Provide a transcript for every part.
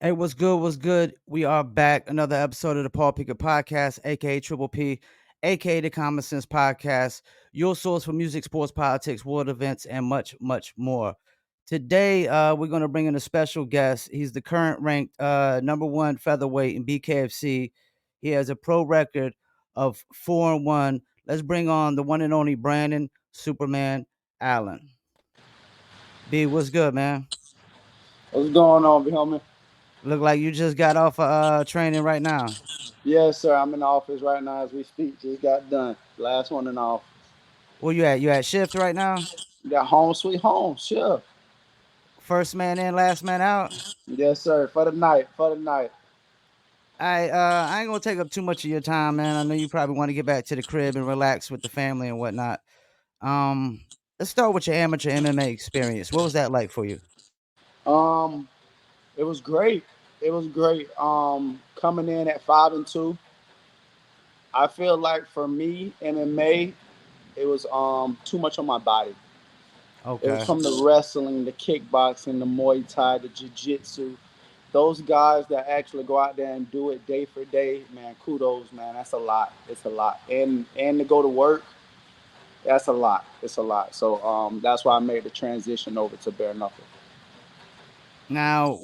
Hey, what's good? What's good? We are back. Another episode of the Paul Pickett Podcast, aka Triple P, aka the Common Sense Podcast, your source for music, sports, politics, world events, and much, much more. Today, we're going to bring in a special guest. He's the current ranked number one featherweight in BKFC. He has a pro record of 4-1. Let's bring on the one and only Brandon Superman Allen. B, what's good, man? What's going on, homie? Look like you just got off training right now. Yes, sir. I'm in the office right now as we speak. Just got done. Last one in the office. Where you at? You at shift right now? Got home sweet home. Sure. First man in, last man out. Yes, sir. For the night. For the night. I ain't gonna take up too much of your time, man. I know you probably want to get back to the crib and relax with the family and whatnot. Um, let's start with your amateur MMA experience. What was that like for you? Um, it was great. It was great. Coming in at 5-2. I feel like for me, MMA, it was too much on my body. It was Okay. from the wrestling, the kickboxing, the Muay Thai, the jiu-jitsu. Those guys that actually go out there and do it day for day, man, kudos, man. That's a lot. It's a lot. And to go to work, that's a lot. It's a lot. So that's why I made the transition over to bare knuckle. Now,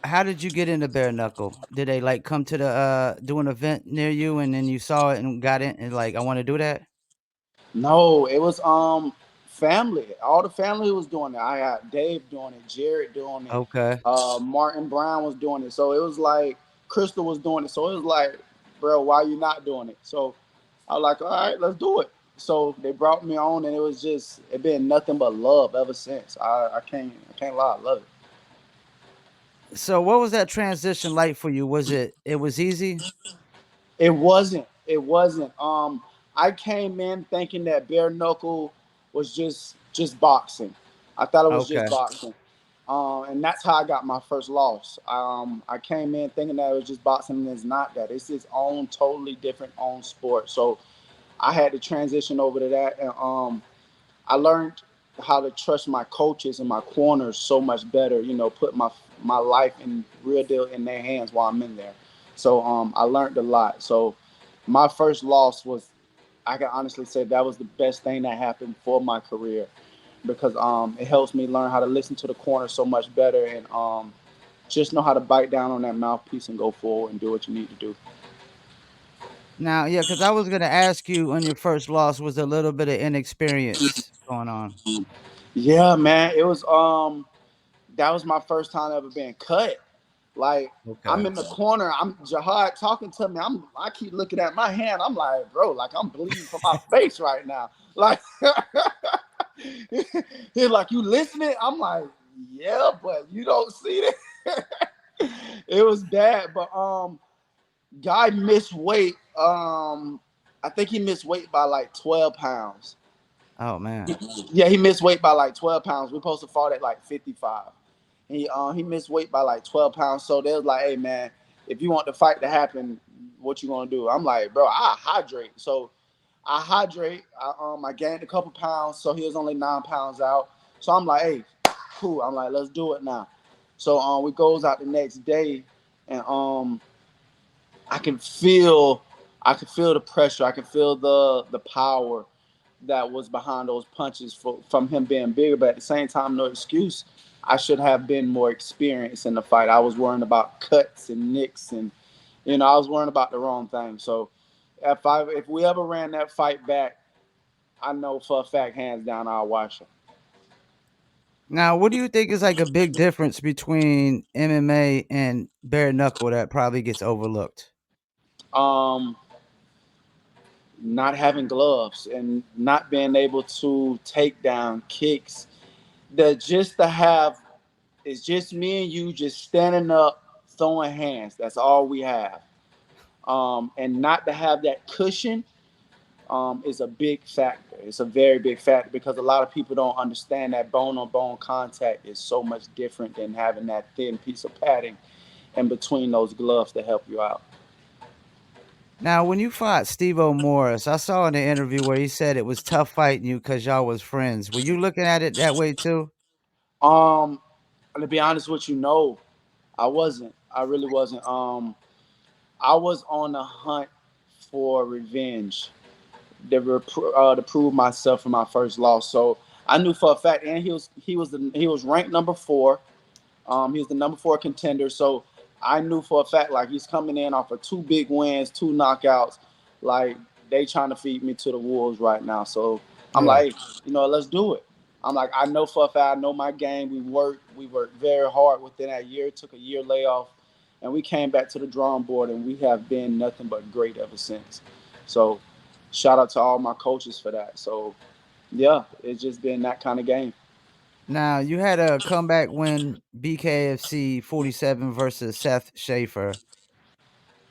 how did you get into bare knuckle? Did they like come to the do an event near you and then you saw it and got in and like I want to do that? No, it was family. All the family was doing it. I had Dave doing it, Jared doing it, Okay. Martin Brown was doing it. So it was like Crystal was doing it. So it was like, bro, why you not doing it? So I was like, all right, let's do it. So they brought me on, and it been nothing but love ever since. I can't lie, I love it. So what was that transition like for you? It was easy? It wasn't. It wasn't. I came in thinking that bare knuckle was just boxing. I thought it was just Okay. boxing. And that's how I got my first loss. I came in thinking that it was just boxing, and it's not that. It's its own totally different own sport. So I had to transition over to that, and I learned how to trust my coaches and my corners so much better. Put my life in real deal in their hands while I'm in there. So I learned a lot. So my first loss was, I can honestly say that was the best thing that happened for my career because it helps me learn how to listen to the corner so much better and just know how to bite down on that mouthpiece and go forward and do what you need to do. Now, yeah, because I was gonna ask you on your first loss was a little bit of inexperience going on. Yeah, man, it was that was my first time ever being cut. Like I'm Okay. in the corner, I'm Jihad talking to me. I keep looking at my hand. I'm like, bro, like I'm bleeding from my face right now. Like he's like, you listening? I'm like, yeah, but you don't see that. It was bad, but guy missed weight. I think he missed weight by like 12 pounds. Oh man. Yeah, he missed weight by like 12 pounds. We're supposed to fought at like 55. He missed weight by like 12 pounds. So they was like, hey man, if you want the fight to happen, what you gonna do? I'm like, bro, I hydrate. So I hydrate. I gained a couple pounds, so he was only 9 pounds out. So I'm like, hey, cool. I'm like, let's do it now. So we goes out the next day, and I can feel I can feel the pressure. I can feel the power that was behind those punches from him being bigger. But at the same time, no excuse. I should have been more experienced in the fight. I was worrying about cuts and nicks, and I was worrying about the wrong thing. So if we ever ran that fight back, I know for a fact, hands down, I'll watch it. Now, what do you think is like a big difference between MMA and bare knuckle that probably gets overlooked? Um, Not having gloves and not being able to take down kicks. That just to have It's just me and you just standing up, throwing hands. That's all we have. And not to have that cushion is a big factor. It's a very big factor because a lot of people don't understand that bone on bone contact is so much different than having that thin piece of padding in between those gloves to help you out. Now, when you fought Steve Morris, I saw in the interview where he said it was tough fighting you because y'all was friends. Were you looking at it that way too? Um, to be honest with you, no. I wasn't. I really wasn't. I was on the hunt for revenge to prove myself for my first loss. So I knew for a fact, and he was ranked number 4. He was the number 4 contender. So I knew for a fact like he's coming in off of 2 big wins, 2 knockouts. Like they trying to feed me to the wolves right now. So I'm Yeah. like, let's do it. I'm like, I know for a fact, I know my game. We worked very hard within that year. Took a year layoff, and we came back to the drawing board, and we have been nothing but great ever since. So shout out to all my coaches for that. So yeah, it's just been that kind of game. Now you had a comeback win, BKFC 47 versus Seth Schaefer.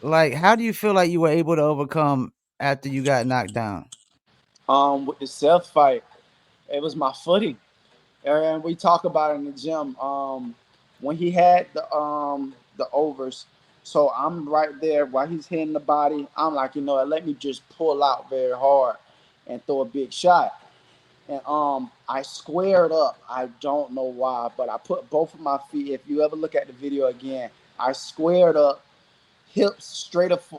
Like, how do you feel like you were able to overcome after you got knocked down? With the self fight, it was my footing. And we talk about it in the gym. When he had the overs, so I'm right there while he's hitting the body. I'm like, let me just pull out very hard and throw a big shot. And I squared up. I don't know why, but I put both of my feet. If you ever look at the video again, I squared up, hips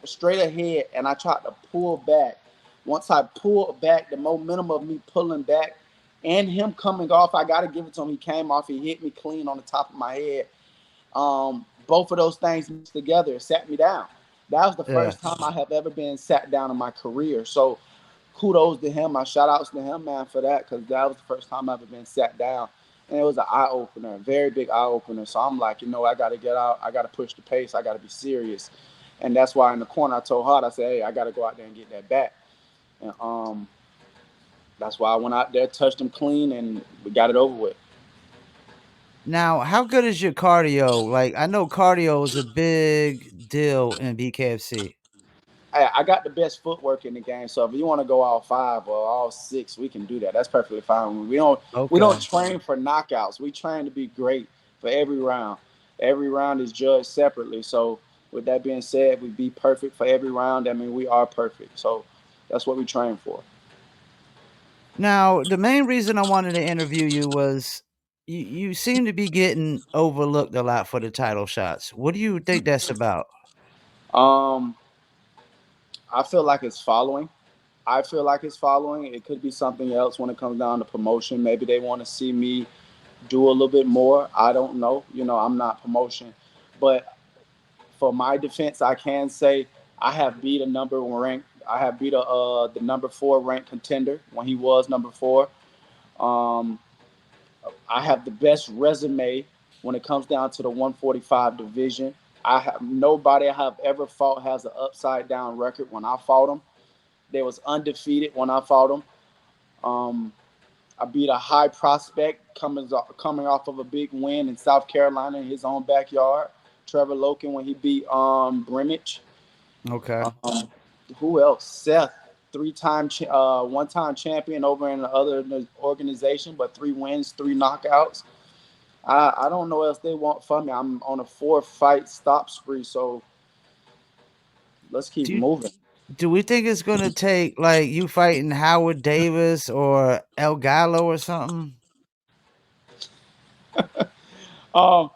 straight ahead, and I tried to pull back. Once I pulled back, the momentum of me pulling back and him coming off, I got to give it to him. He came off, he hit me clean on the top of my head. Both of those things mixed together sat me down. That was the Yeah. first time I have ever been sat down in my career. So kudos to him. My shout outs to him, man, for that, because that was the first time I've ever been sat down. And it was an eye opener, a very big eye opener. So I'm like, I got to get out. I got to push the pace. I got to be serious. And that's why in the corner I told Hart, I said, hey, I got to go out there and get that back. And that's why I went out there, touched him clean, and we got it over with. Now, how good is your cardio? Like, I know cardio is a big deal in BKFC. I got the best footwork in the game. So if you want to go all 5 or all 6, we can do that. That's perfectly fine. We don't Okay. train for knockouts. We train to be great for every round. Every round is judged separately. So with that being said, we be perfect for every round. I mean, we are perfect. So that's what we train for. Now, the main reason I wanted to interview you was you seem to be getting overlooked a lot for the title shots. What do you think that's about? Um, I feel like it's following. I feel like it's following. It could be something else when it comes down to promotion. Maybe they want to see me do a little bit more. I don't know. I'm not promotion, but for my defense, I can say I have beat a number one rank. I have beat the number 4 ranked contender when he was number 4. Um, I have the best resume when it comes down to the 145 division. I have nobody I have ever fought has an upside down record. When I fought them, they was undefeated when I fought them. Um, I beat a high prospect coming off of a big win in South Carolina in his own backyard. Trevor Loken when he beat Brimage. Okay. Um, who else? Seth, 3-time, one-time champion over in the other organization, but 3 wins, 3 knockouts. I don't know what else they want from me. I'm on a 4-fight stop spree, so let's keep Do you, moving. do we think it's gonna take like you fighting Howard Davis or El Gallo or something? Um,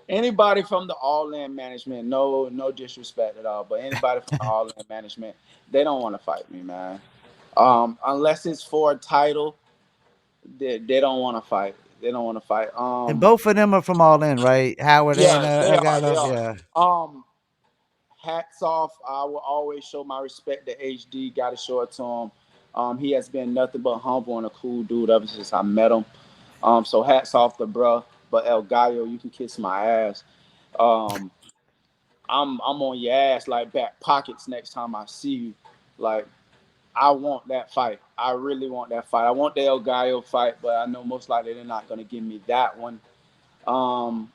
Anybody from the All In management, no disrespect at all, but anybody from the All In management, they don't want to fight me, man. Unless it's for a title, they don't want to fight. They don't want to fight. And both of them are from All In, right? Howard and Yeah, they El are. They Gallo. are. Yeah. Um, Hats off. I will always show my respect to HD. Got to show it to him. He has been nothing but humble and a cool dude ever since I met him. So hats off to bruh. But El Gallo, you can kiss my ass. Um, I'm on your ass like back pockets next time I see you. Like I want that fight. I really want that fight. I want the El Gallo fight, but I know most likely they're not gonna give me that one. Um,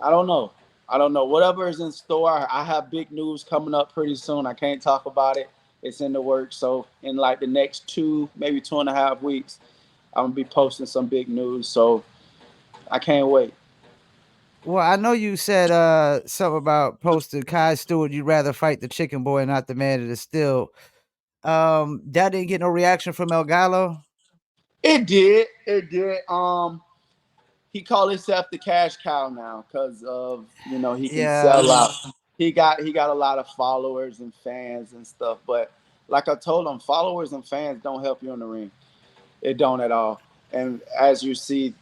I don't know. I don't know. Whatever is in store, I have big news coming up pretty soon. I can't talk about it. It's in the works. So in like the next 2, maybe 2.5 weeks, I'm gonna be posting some big news. So I can't wait. Well, I know you said something about posting Kai Stewart. You'd rather fight the chicken boy, not the man that is still. That didn't get no reaction from El Gallo. It did. It did. he called himself the cash cow now because of he can Yeah. sell out. He got a lot of followers and fans and stuff. But like I told him, followers and fans don't help you in the ring. It don't at all. And as you see,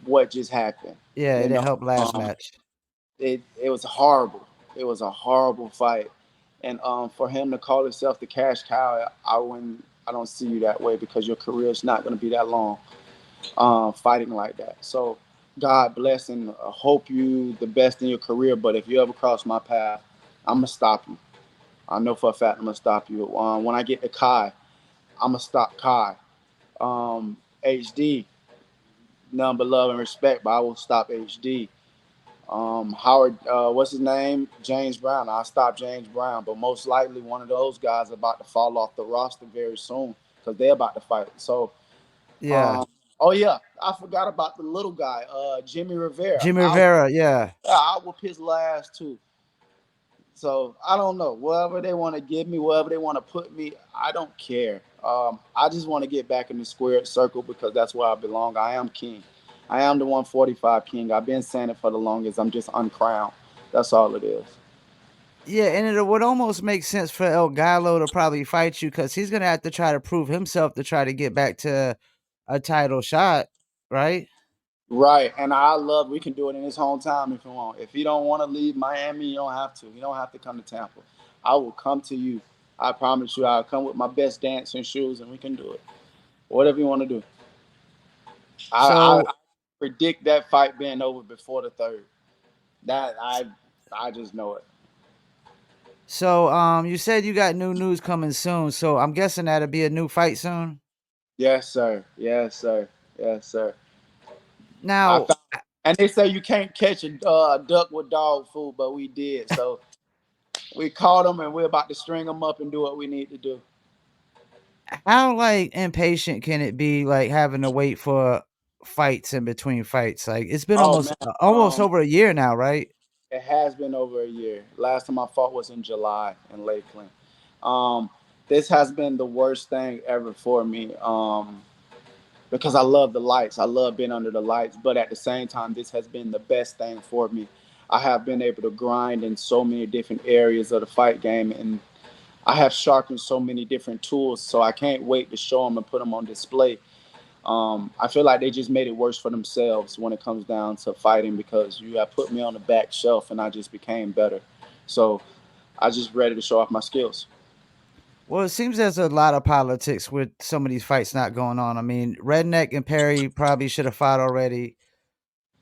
what just happened, Yeah, it you didn't know, help last match. it was horrible. It was a horrible fight. And for him to call himself the cash cow, I don't see you that way because your career is not going to be that long fighting like that. So God bless and hope you the best in your career. But if you ever cross my path, I'm gonna stop you. I know for a fact I'm gonna stop you. When I get to Kai, I'm gonna stop Kai. HD, none but love and respect, but I will stop HD. Howard, what's his name? James Brown. I'll stop James Brown, but most likely one of those guys is about to fall off the roster very soon because they're about to fight. So Yeah. Um, oh yeah, I forgot about the little guy, Jimmy Rivera. Jimmy Rivera, yeah. I will piss last too. So I don't know. Wherever they want to give me, wherever they want to put me, I don't care. I just want to get back in the square circle because that's where I belong. I am king. I am the 145 king. I've been saying it for the longest. I'm just uncrowned. That's all it is. Yeah, and it would almost make sense for El Gallo to probably fight you because he's gonna have to try to prove himself to try to get back to a title shot, right? Right, and I love we can do it in his hometown if you want. If you don't want to leave Miami, you don't have to. You don't have to come to Tampa. I will come to you. I promise you, I'll come with my best dancing shoes, and we can do it. Whatever you want to do. I So predict that fight being over before the third. That I just know it. so you said you got new news coming soon, so I'm guessing that'll be a new fight soon? Yes, sir. Yes, sir. Yes, sir. I Now found, and they say you can't catch a duck with dog food, but we did. So we caught them, and we're about to string them up and do what we need to do. how, like, impatient can it be, like, having to wait for fights in between fights? Like, it's been Oh man, almost over a year now, right? it has been over a year. Last time I fought was in July in Lakeland. Um, this has been the worst thing ever for me because I love the lights. I love being under the lights, but at the same time, this has been the best thing for me. I have been able to grind in so many different areas of the fight game, and I have sharpened so many different tools. So I can't wait to show them and put them on display. I feel like they just made it worse for themselves when it comes down to fighting because you have put me on the back shelf and I just became better. So I just ready to show off my skills. Well, it seems there's a lot of politics with some of these fights not going on. I mean, Redneck and Perry probably should have fought already.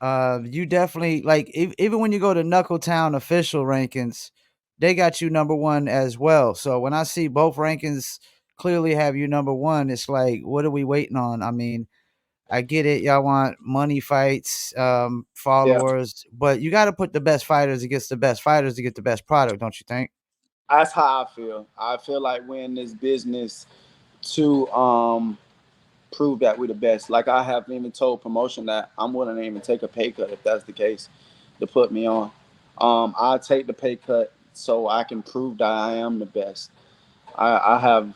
You definitely like even when you go to Knuckletown official rankings, they got you number one as well. So when I see both rankings clearly have you number one, it's like, what are we waiting on? I mean, I get it, y'all want money fights, Yeah, followers, but you got to put the best fighters against the best fighters to get the best product, don't you think? that's how I feel. I feel like we're in this business to prove that we're the best. Like I have even told promotion that I'm willing to even take a pay cut if that's the case to put me on. I'll take the pay cut so I can prove that I am the best. I have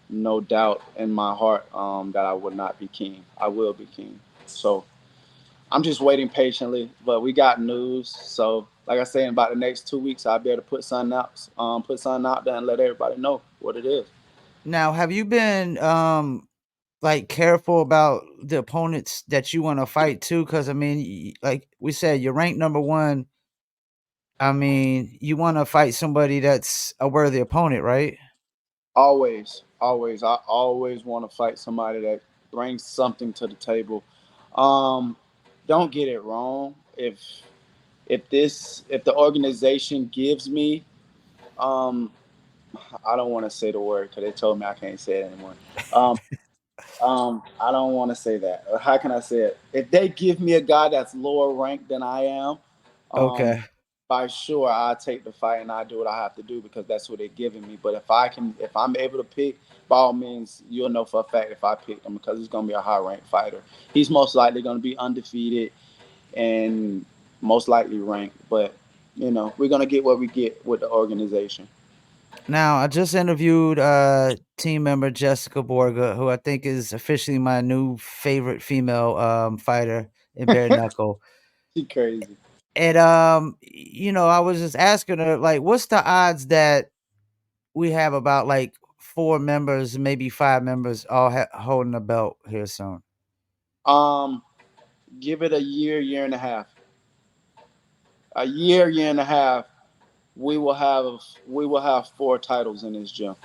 no doubt in my heart that I will not be king. I will be king. So I'm just waiting patiently. But we got news. So like I say, in about the next 2 weeks, I'll be able to put something out there and let everybody know what it is. Now, have you been like careful about the opponents that you want to fight too? Because I mean, like we said, you're ranked number one. I mean, you want to fight somebody that's a worthy opponent, right? Always, always. I always want to fight somebody that brings something to the table. Um, don't get it wrong. If the organization gives me um, I don't want to say the word because they told me I can't say it anymore. Um, I don't want to say that. How can I say it? If they give me a guy that's lower ranked than I am, um, Okay. by sure I take the fight and I do what I have to do because that's what they're giving me. But if I'm able to pick, by all means, you'll know for a fact if I pick him because he's gonna be a high ranked fighter. He's most likely gonna be undefeated and most likely ranked. But we're gonna get what we get with the organization. Now, I just interviewed team member Jessica Borga, who I think is officially my new favorite female fighter. in bare knuckle. She crazy. And I was just asking her, like, what's the odds that we have about like 4 members, maybe 5 members, all holding a belt here soon? Um, Give it a year, year and a half. A year, year and a half. We will have we will have 4 titles in this gym,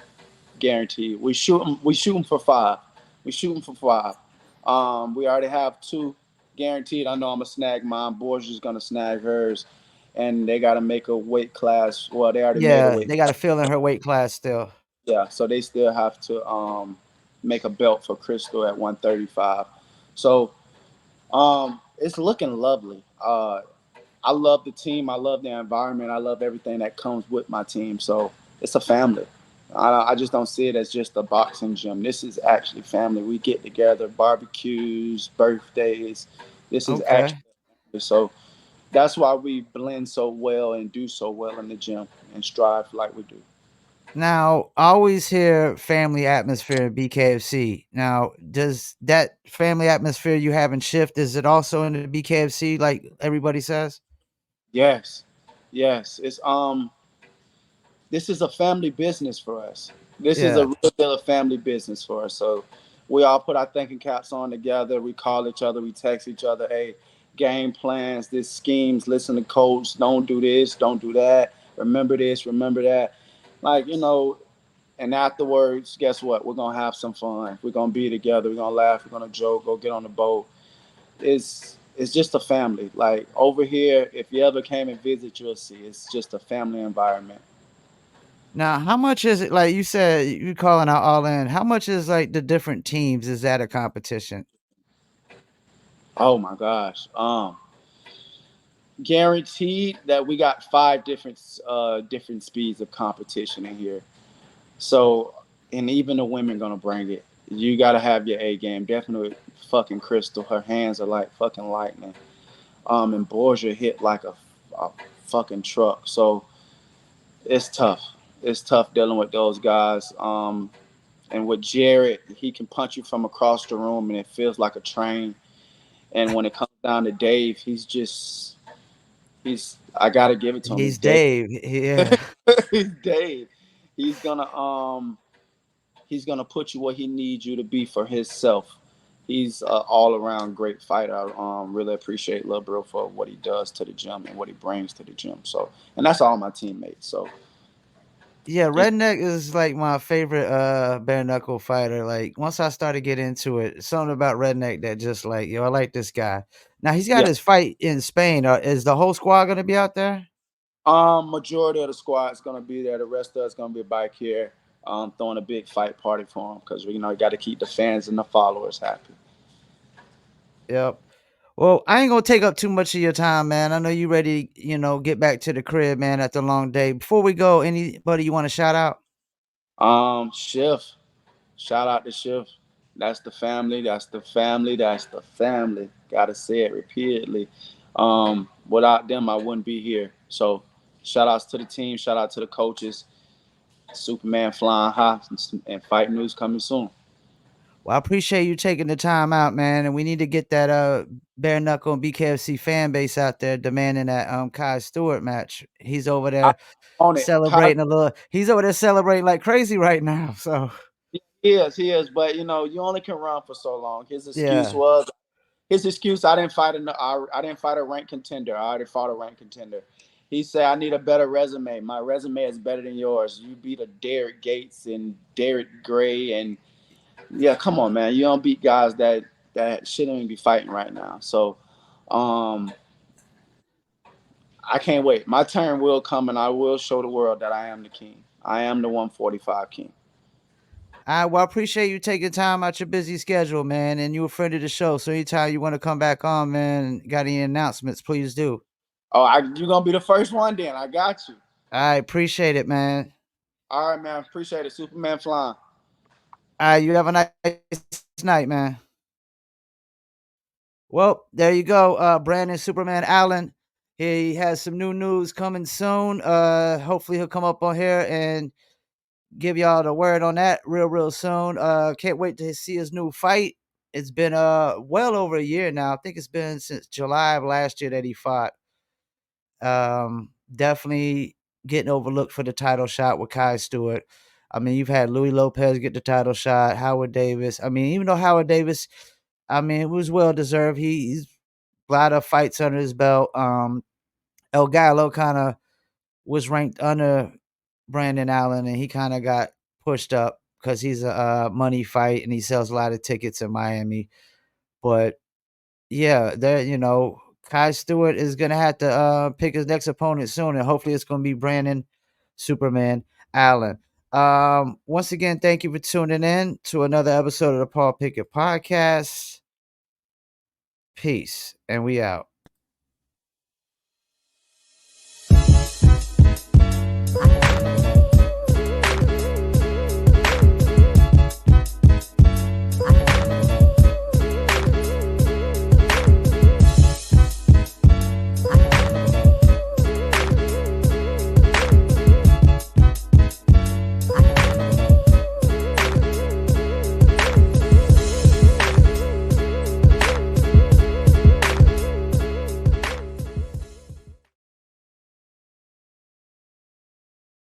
guaranteed. We shoot 'em for 5. We shoot 'em for 5. We already have 2 guaranteed. I know I'm gonna snag mine. Borgia's gonna snag hers, and they gotta make a weight class. Well, they already made a Yeah, weight they got to class. fill in her weight class still. Yeah, so they still have to make a belt for Crystal at 135. So it's looking lovely. I love the team. I love the environment. I love everything that comes with my team. So it's a family. I just don't see it as just a boxing gym. This is actually family. We get together, barbecues, birthdays. This is actually Okay. so. That's why we blend so well and do so well in the gym and strive like we do. Now, I always hear family atmosphere in BKFC. Now, does that family atmosphere you have in Shift, is it also in the BKFC like everybody says? Yes, yes. It's this is a family business for us. This is Yeah. a real deal of family business for us. So we all put our thinking caps on together. We call each other. We text each other. Hey, game plans, this schemes. Listen to coach. Don't do this. Don't do that. Remember this. Remember that. Like And afterwards, guess what? We're gonna have some fun. We're gonna be together. We're gonna laugh. We're gonna joke. Go get on the boat. It's just a family. Like over here, if you ever came and visit, you'll see. It's just a family environment. Now, how much is it, like you said, you calling out all in? How much is like the different teams? Is that a competition? Oh my gosh. Guaranteed that we got 5 different speeds of competition in here. So, and even the women gonna bring it. You gotta have your A game. Definitely fucking Crystal. Her hands are like fucking lightning. And Borgia hit like a fucking truck. So it's tough. It's tough dealing with those guys. And with Jared, he can punch you from across the room, and it feels like a train. And when it comes down to Dave, he's I gotta give it to him. He's He's Dave. Dave. Yeah. He's Dave. He's gonna he's gonna put you where he needs you to be for himself. He's an all around great fighter. I really appreciate Lil Bro for what he does to the gym and what he brings to the gym. So, and that's all my teammates. So, Yeah, yeah, Redneck is like my favorite bare knuckle fighter. Like once I started getting into it, something about Redneck that just like, I like this guy. Now he's got yeah. his fight in Spain. Is the whole squad gonna be out there? Majority of the squad is gonna be there. The rest of us gonna be back here, throwing a big fight party for him because you got to keep the fans and the followers happy. Yep. Well, I ain't gonna take up too much of your time, man. I know you ready, get back to the crib, man, after a long day. Before we go, anybody you want to shout out? Shift. Shout out to Shift. That's the family. That's the family. That's the family. Gotta say it repeatedly. Without them, I wouldn't be here. So, shout outs to the team. Shout out to the coaches. Superman flying high and fight news coming soon. Well, I appreciate you taking the time out, man. And we need to get that bare knuckle and BKFC fan base out there demanding that Kai Stewart match. He's over I there on it. Kyle, celebrating he's over there celebrating like crazy right now. So he is, but you only can run for so long. yeah. His excuse, I didn't fight a ranked contender. I already fought a ranked contender. He said, I need a better resume. My resume is better than yours. You beat a Derek Gates and Derek Gray. And yeah, come on, man. You don't beat guys that shouldn't even be fighting right now. So um, I can't wait. My turn will come and I will show the world that I am the king. I am the 145 king. Well, I appreciate you taking time out your busy schedule, man. And you a friend of the show. So anytime you want to come back on, man, got any announcements, please do. Oh, you're going to be the first one then. I got you. I appreciate it, man. All right, man. Appreciate it. Superman flying. All right, you have a nice night, man. Well, there you go. Brandon Superman Allen. He has some new news coming soon. Hopefully he'll come up on here and give y'all the word on that real soon. Can't wait to see his new fight. it's been well over a year now. I think it's been since July of last year that he fought. Definitely getting overlooked for the title shot with Kai Stewart. I mean, you've had Louis Lopez get the title shot, Howard Davis. I mean, even though Howard Davis, I mean, it was well deserved. He's a lot of fights under his belt. El Gallo kind of was ranked under Brandon Allen, and he kind of got pushed up because he's a money fight and he sells a lot of tickets in Miami. But yeah, there, Kai Stewart is gonna have to pick his next opponent soon, and hopefully it's gonna be Brandon Superman Allen. Once again, thank you for tuning in to another episode of the Paul Pickett Podcast. Peace, and we out.